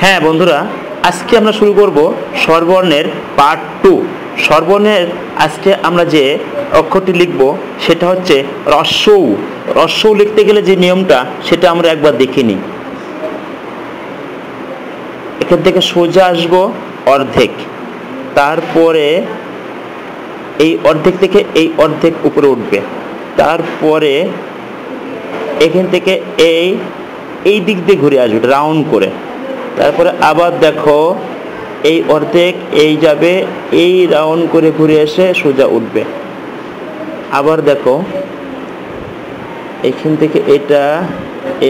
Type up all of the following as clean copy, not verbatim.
হ্যাঁ বন্ধুরা, আজকে আমরা শুরু করব স্বরবর্ণের পার্ট 2। স্বরবর্ণের আজকে আমরা যে অক্ষরটি লিখব সেটা হচ্ছে রস্যৌ। রস্যৌ লিখতে গেলে যে নিয়মটা সেটা আমরা একবার দেখে নিই। এখান থেকে সোজা আসবো অর্ধেক, তারপরে এই অর্ধেক থেকে এই অর্ধেক উপরে উঠবে, তারপরে এখান থেকে এই দিক দিয়ে ঘুরে আসবে রাউন্ড করে, তারপরে আবার দেখো এই অর্ধেক এই যাবে, এই রাউন্ড করে ঘুরে এসে সোজা উঠবে। আবার দেখো এখান থেকে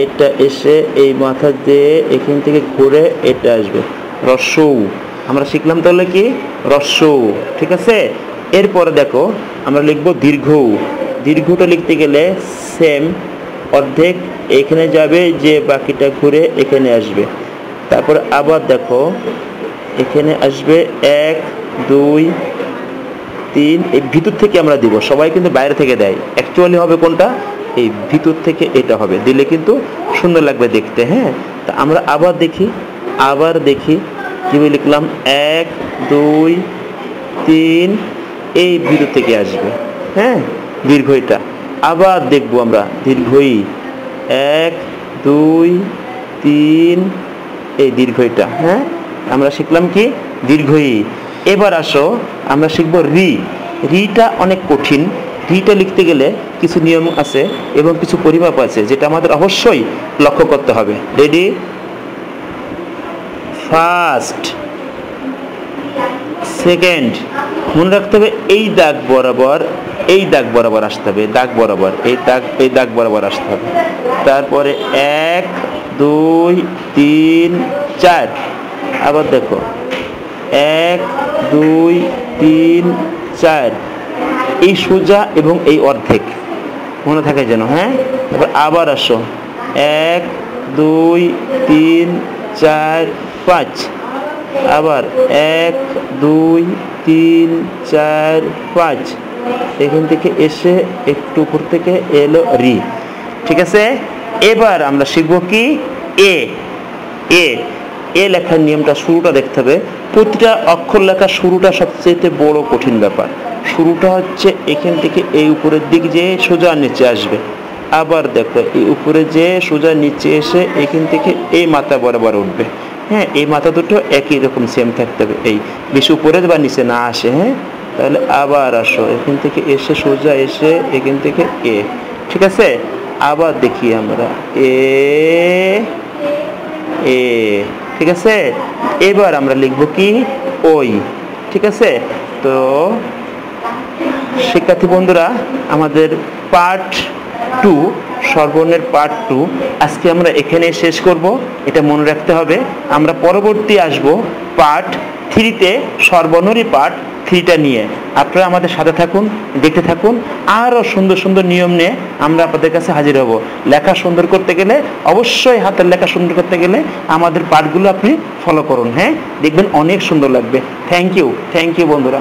এটা এসে এই মাথা দিয়ে এখান থেকে ঘুরে এটা আসবে, রস্যৌ। আমরা শিখলাম তাহলে কি রস্যৌ, ঠিক আছে। এরপরে দেখো আমরা লিখবো দীর্ঘৌ। দীর্ঘটা লিখতে গেলে সেম, অর্ধেক এখানে যাবে, যে বাকিটা ঘুরে এখানে আসবে, তারপরে আবার দেখো এখানে আসবে 1 2 3। এই ভিতর থেকে আমরা দিব, সবাই কিন্তু বাইরে থেকে দেয়, অ্যাকচুয়ালি হবে কোনটা, এই ভিতর থেকে এটা হবে, দিলে কিন্তু সুন্দর লাগবে দেখতে। হ্যাঁ, তা আমরা আবার দেখি কীভাবে লিখলাম, 1 2 3, এই ভিতর থেকে আসবে। হ্যাঁ, দীর্ঘইটা আবার দেখবো আমরা, দীর্ঘই 1 2 3, এই দীর্ঘইটা। হ্যাঁ, আমরা শিখলাম কি দীর্ঘই। এবার আসো আমরা শিখবো রি। রিটা অনেক কঠিন। রিটা লিখতে গেলে কিছু নিয়ম আছে এবং কিছু পরিমাপ আছে, যেটা আমাদের অবশ্যই লক্ষ্য করতে হবে। রেডি? ফার্স্ট, সেকেন্ড, মনে রাখতে হবে এই দাগ বরাবর আসতে হবে, দাগ বরাবর, এই দাগ বরাবর আসতে হবে। তারপরে 1 2 3 4, আবার দেখো 1 2 3 4, এই সোজা এবং এই অর্ধেক মনে থাকে যেন। হ্যাঁ, তারপর আবার আসো 1 2 3 4 5, আবার 1 2 3 4 5, এখান থেকে এসে একটু উপর থেকে এলো রি, ঠিক আছে। এবার আমরা শিখবো কি এ লেখার নিয়মটা, শুরুটা দেখতে হবে। প্রতিটা অক্ষর লেখা শুরুটা সবচেয়ে বড় কঠিন ব্যাপার। শুরুটা হচ্ছে এখান থেকে এই উপরের দিক যে সোজা নিচে আসবে, আবার দেখো এই উপরে যে সোজা নিচে এসে এখান থেকে এই মাথা বরাবর উঠবে। হ্যাঁ, এই মাথা দুটো একই রকম সেম থাকতে হবে, এই বেশি উপরে বা নিচে না আসে। হ্যাঁ, তাহলে আবার আসো এখান থেকে এসে সোজা এসে এখান থেকে এ, ঠিক আছে। আবার দেখি আমরা এ, ঠিক আছে। এবার আমরা লিখবো কি ওই, ঠিক আছে। তো শিক্ষার্থী বন্ধুরা, আমাদের পার্ট 2, স্বরবর্ণের পার্ট 2 আজকে আমরা এখানে শেষ করব। এটা মনে রাখতে হবে, আমরা পরবর্তী আসব পার্ট 3-তে, স্বরবর্ণেরই পার্ট 3টা নিয়ে। আপনারা আমাদের সাথে থাকুন, দেখতে থাকুন, আরও সুন্দর সুন্দর নিয়ম নিয়ে আমরা আপনাদের কাছে হাজির হব। লেখা সুন্দর করতে গেলে, অবশ্যই হাতের লেখা সুন্দর করতে গেলে আমাদের পার্টগুলো আপনি ফলো করুন। হ্যাঁ, দেখবেন অনেক সুন্দর লাগবে। থ্যাংক ইউ বন্ধুরা।